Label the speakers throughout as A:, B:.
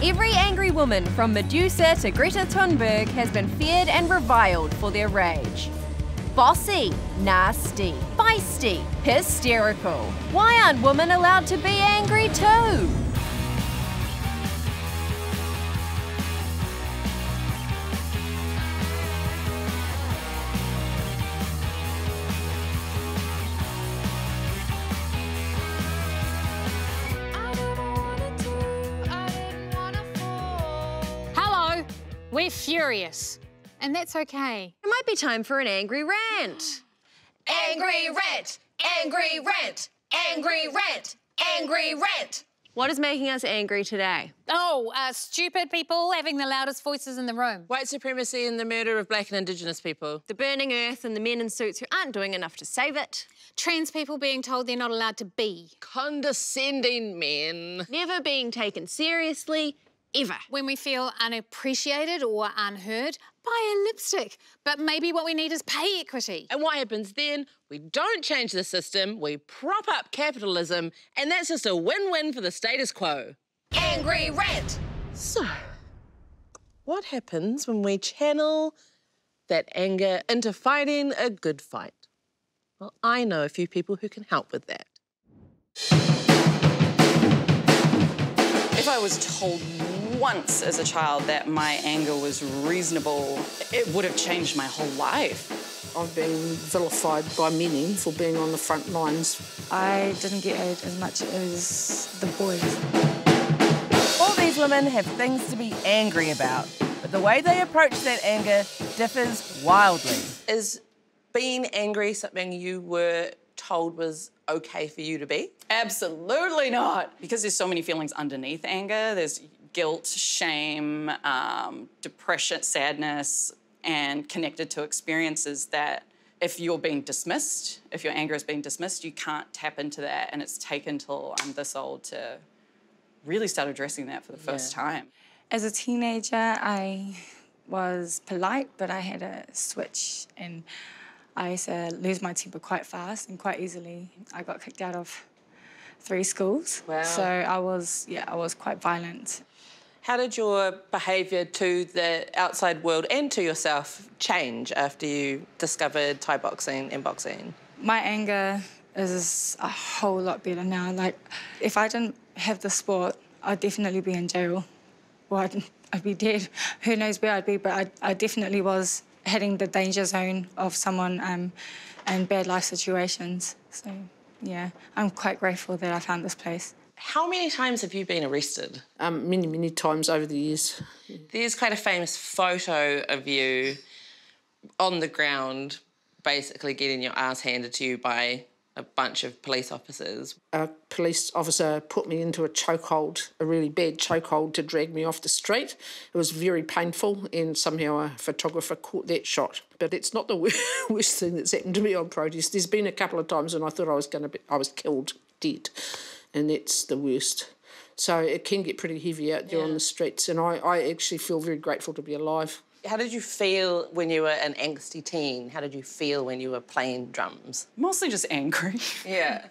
A: Every angry woman from Medusa to Greta Thunberg has been feared and reviled for their rage. Bossy, nasty, feisty, hysterical. Why aren't women allowed to be angry too?
B: We're furious, and that's okay.
A: It might be time for an angry rant.
C: Angry rant! Angry rant! Angry rant! Angry rant!
A: What is making us angry today?
B: Oh, stupid people having the loudest voices in the room.
C: White supremacy and the murder of Black and Indigenous people.
A: The burning earth and the men in suits who aren't doing enough to save it.
B: Trans people being told they're not allowed to be.
C: Condescending men.
A: Never being taken seriously, ever.
B: When we feel unappreciated or unheard, buy a lipstick. But maybe what we need is pay equity.
C: And what happens then? We don't change the system, we prop up capitalism, and that's just a win-win for the status quo. Angry rant! So, what happens when we channel that anger into fighting a good fight? Well, I know a few people who can help with that.
D: If I was told once as a child that my anger was reasonable, it would have changed my whole life.
E: I've been vilified by many for being on the front lines.
F: I didn't get it as much as the boys.
G: All these women have things to be angry about, but the way they approach that anger differs wildly.
C: Is being angry something you were told was okay for you to be?
D: Absolutely not. Because there's so many feelings underneath anger. There's guilt, shame, depression, sadness, and connected to experiences that if you're being dismissed, if your anger is being dismissed, you can't tap into that. And it's taken till I'm this old to really start addressing that for the first time.
F: As a teenager, I was polite, but I had a switch, and I used to lose my temper quite fast and quite easily. I got kicked out of 3 schools.
C: Wow.
F: So I was quite violent.
C: How did your behaviour to the outside world and to yourself change after you discovered Thai boxing and boxing?
F: My anger is a whole lot better now. Like, if I didn't have the sport, I'd definitely be in jail. Or I'd be dead. Who knows where I'd be, but I definitely was hitting the danger zone of someone in bad life situations. So, yeah, I'm quite grateful that I found this place.
C: How many times have you been arrested?
E: Many, many times over the years.
C: There's quite a famous photo of you on the ground, basically getting your ass handed to you by a bunch of police officers.
E: A police officer put me into a chokehold, a really bad chokehold, to drag me off the street. It was very painful, and somehow a photographer caught that shot. But it's not the worst thing that's happened to me on protest. There's been a couple of times when I thought I was killed dead, and that's the worst. So it can get pretty heavy out there on the streets, and I actually feel very grateful to be alive.
C: How did you feel when you were an angsty teen? How did you feel when you were playing drums?
D: Mostly just angry.
C: Yeah.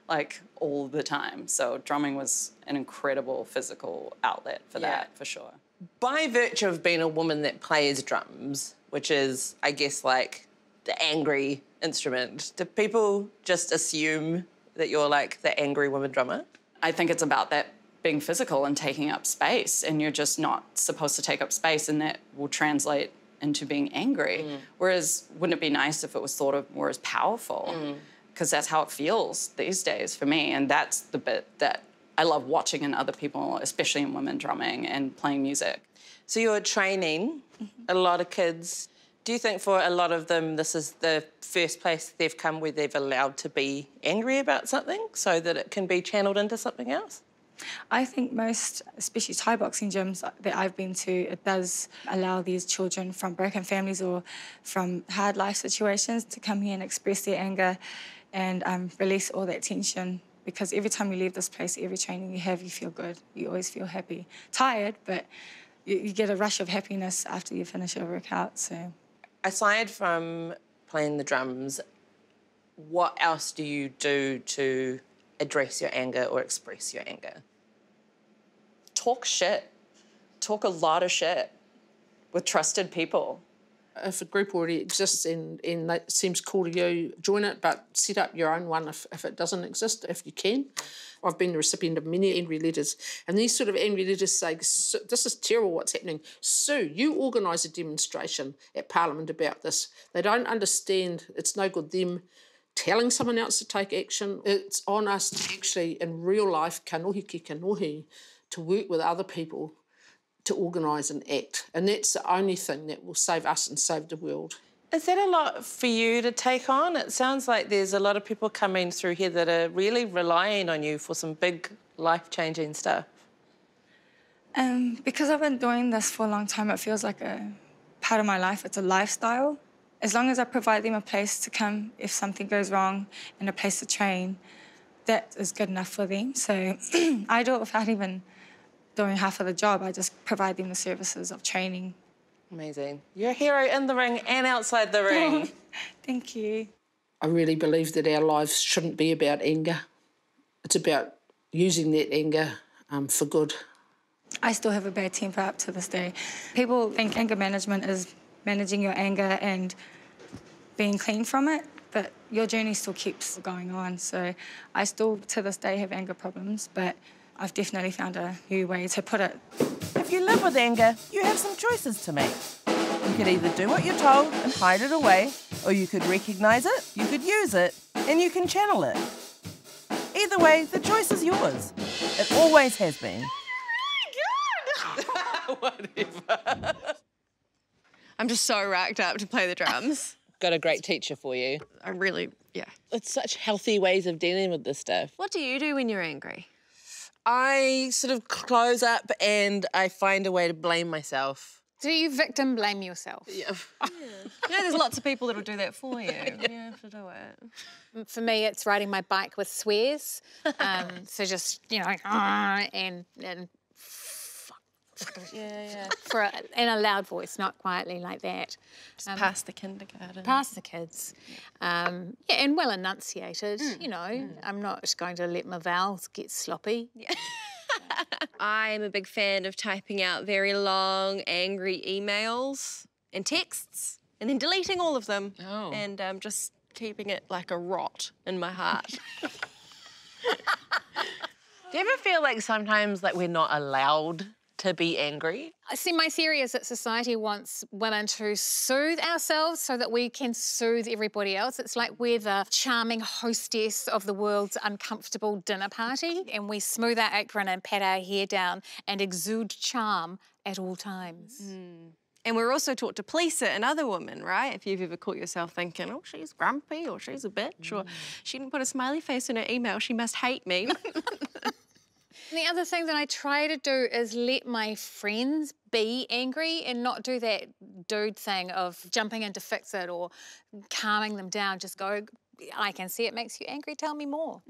D: Like, all the time. So drumming was an incredible physical outlet for that, for sure.
C: By virtue of being a woman that plays drums, which is, I guess, like the angry instrument, do people just assume that you're like the angry woman drummer?
D: I think it's about that being physical and taking up space, and you're just not supposed to take up space, and that will translate into being angry. Whereas, wouldn't it be nice if it was thought of more as powerful? Because that's how it feels these days for me, and that's the bit that I love watching in other people, especially in women drumming and playing music.
C: So you're training a lot of kids. Do you think for a lot of them this is the first place they've come where they've allowed to be angry about something so that it can be channeled into something else?
F: I think most, especially Thai boxing gyms that I've been to, it does allow these children from broken families or from hard life situations to come here and express their anger and release all that tension. Because every time you leave this place, every training you have, you feel good. You always feel happy. Tired, but you get a rush of happiness after you finish your workout, so.
C: Aside from playing the drums, what else do you do to address your anger or express your anger?
D: Talk shit. talk a lot of shit with trusted people.
E: If a group already exists and it seems cool to you, join it, but set up your own one if it doesn't exist, if you can. I've been the recipient of many angry letters, and these sort of angry letters say, this is terrible what's happening. Sue, you organise a demonstration at Parliament about this. They don't understand it's no good them telling someone else to take action. It's on us to actually, in real life, kanohi ki kanohi, to work with other people to organise and act. And that's the only thing that will save us and save the world.
C: Is that a lot for you to take on? It sounds like there's a lot of people coming through here that are really relying on you for some big life-changing stuff.
F: Because I've been doing this for a long time, it feels like a part of my life. It's a lifestyle. As long as I provide them a place to come if something goes wrong and a place to train, that is good enough for them. So I do it without even doing half of the job. I just provide them the services of training.
C: Amazing. You're a hero in the ring and outside the ring.
F: Thank you.
E: I really believe that our lives shouldn't be about anger. It's about using that anger for good.
F: I still have a bad temper up to this day. People think anger management is managing your anger and being clean from it, but your journey still keeps going on. So I still, to this day, have anger problems, but I've definitely found a new way to put it.
G: If you live with anger, you have some choices to make. You could either do what you're told and hide it away, or you could recognise it, you could use it, and you can channel it. Either way, the choice is yours. It always has been.
C: Whatever.
H: I'm just so racked up to play the drums.
C: Got a great teacher for you.
H: I really, yeah.
C: It's such healthy ways of dealing with this stuff.
H: What do you do when you're angry?
C: I sort of close up and I find a way to blame myself.
B: Do you victim blame yourself?
C: Yeah.
H: Yeah, there's lots of people that'll do that for you. You have to do it.
B: For me, it's riding my bike with swears. So just, you know, and
H: Yeah.
B: in a loud voice, not quietly like that.
H: Just past the kindergarten.
B: Past the kids. Yeah, and well enunciated, you know. I'm not just going to let my vowels get sloppy.
H: Yeah. I'm a big fan of typing out very long, angry emails and texts and then deleting all of them and just keeping it like a rot in my heart.
C: Do you ever feel like sometimes like we're not allowed to be angry?
B: See, my theory is that society wants women to soothe ourselves so that we can soothe everybody else. It's like we're the charming hostess of the world's uncomfortable dinner party, and we smooth our apron and pat our hair down and exude charm at all times.
H: And we're also taught to police it in other women, right? If you've ever caught yourself thinking, oh, she's grumpy or she's a bitch or she didn't put a smiley face in her email, she must hate me.
B: The other thing that I try to do is let my friends be angry and not do that dude thing of jumping in to fix it or calming them down. Just go, I can see it makes you angry, tell me more.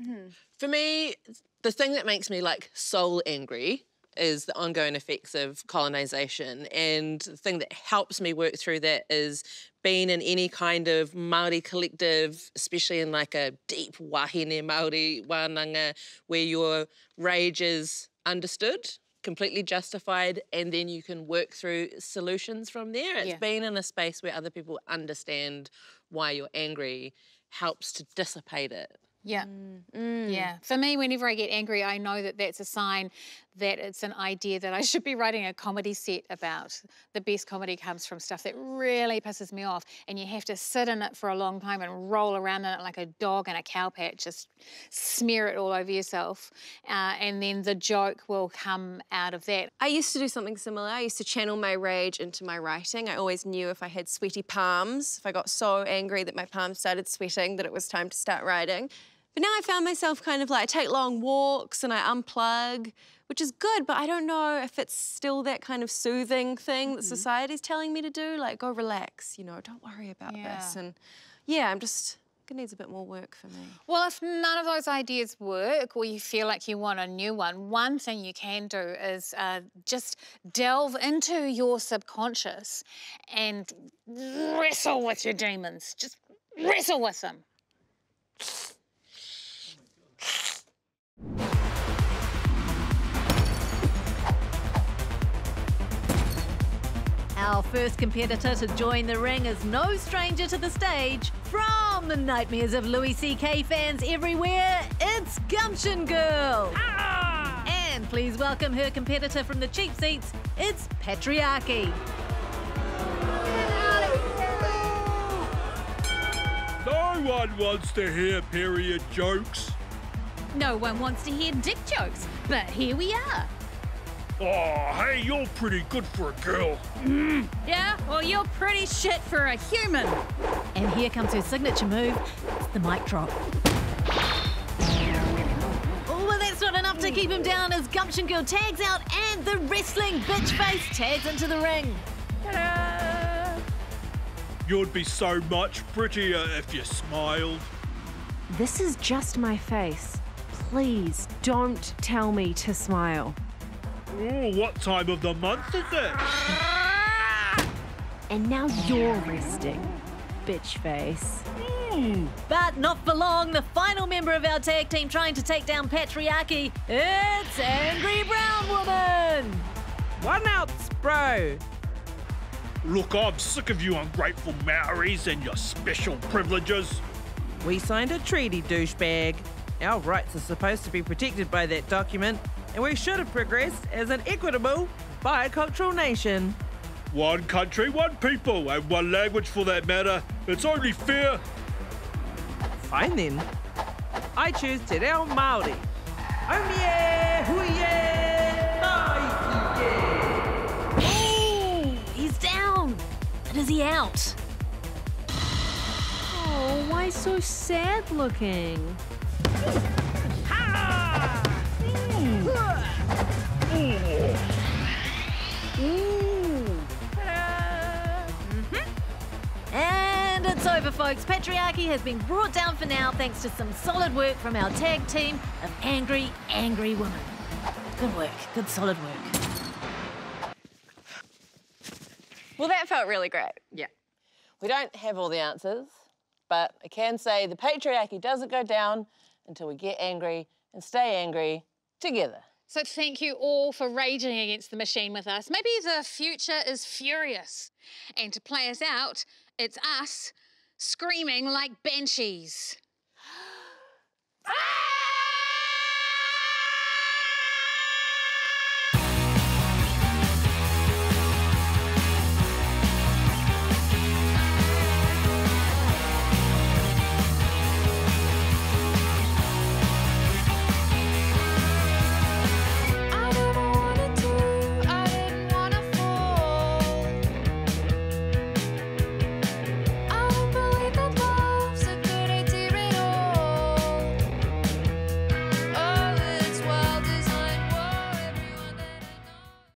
C: For me, the thing that makes me like soul angry is the ongoing effects of colonisation, and the thing that helps me work through that is being in any kind of Māori collective, especially in like a deep wahine Māori wānanga where your rage is understood, completely justified, and then you can work through solutions from there. It's being in a space where other people understand why you're angry helps to dissipate it.
B: Yeah. Yeah. For me, whenever I get angry, I know that that's a sign that it's an idea that I should be writing a comedy set about. The best comedy comes from stuff that really pisses me off, and you have to sit in it for a long time and roll around in it like a dog in a cow patch, just smear it all over yourself, and then the joke will come out of that.
H: I used to do something similar. I used to channel my rage into my writing. I always knew if I had sweaty palms, if I got so angry that my palms started sweating, that it was time to start writing. But now I found myself kind of like, I take long walks and I unplug, which is good, but I don't know if it's still that kind of soothing thing that society's telling me to do, like go relax, you know, don't worry about this. And yeah, it needs a bit more work for me.
B: Well, if none of those ideas work or you feel like you want a new one thing you can do is just delve into your subconscious and wrestle with your demons. Just wrestle with them.
I: Our first competitor to join the ring is no stranger to the stage. From the nightmares of Louis C.K. fans everywhere, it's Gumption Girl. Ah! And please welcome her competitor from the cheap seats, it's Patriarchy.
J: No one wants to hear period jokes.
B: No one wants to hear dick jokes, but here we are.
J: Oh, hey, you're pretty good for a girl.
B: Yeah, well, you're pretty shit for a human.
I: And here comes her signature move, it's the mic drop. Oh, well, that's not enough to keep him down as Gumption Girl tags out and the wrestling bitch face tags into the ring. Ta-da!
J: You'd be so much prettier if you smiled.
A: This is just my face. Please don't tell me to smile.
J: Oh, what time of the month is it?
A: And now you're resting, bitch face.
I: But not for long, the final member of our tag team trying to take down Patriarchy, it's Angry Brown Woman.
G: One outs, bro.
J: Look, I'm sick of you ungrateful Maoris and your special privileges.
G: We signed a treaty, douchebag. Our rights are supposed to be protected by that document, and we should have progressed as an equitable, bicultural nation.
J: One country, one people, and one language for that matter. It's only fair.
G: Fine then. I choose Te Reo Māori. Omie, huie, hai,
I: Oh, he's down. But is he out?
A: Oh, why so sad looking?
I: And it's over, folks. Patriarchy has been brought down for now thanks to some solid work from our tag team of Angry Women. Good work. Good solid work.
H: Well, that felt really great.
C: Yeah. We don't have all the answers, but I can say the patriarchy doesn't go down until we get angry and stay angry together.
B: So thank you all for raging against the machine with us. Maybe the future is furious. And to play us out, it's us screaming like banshees.
C: Ah!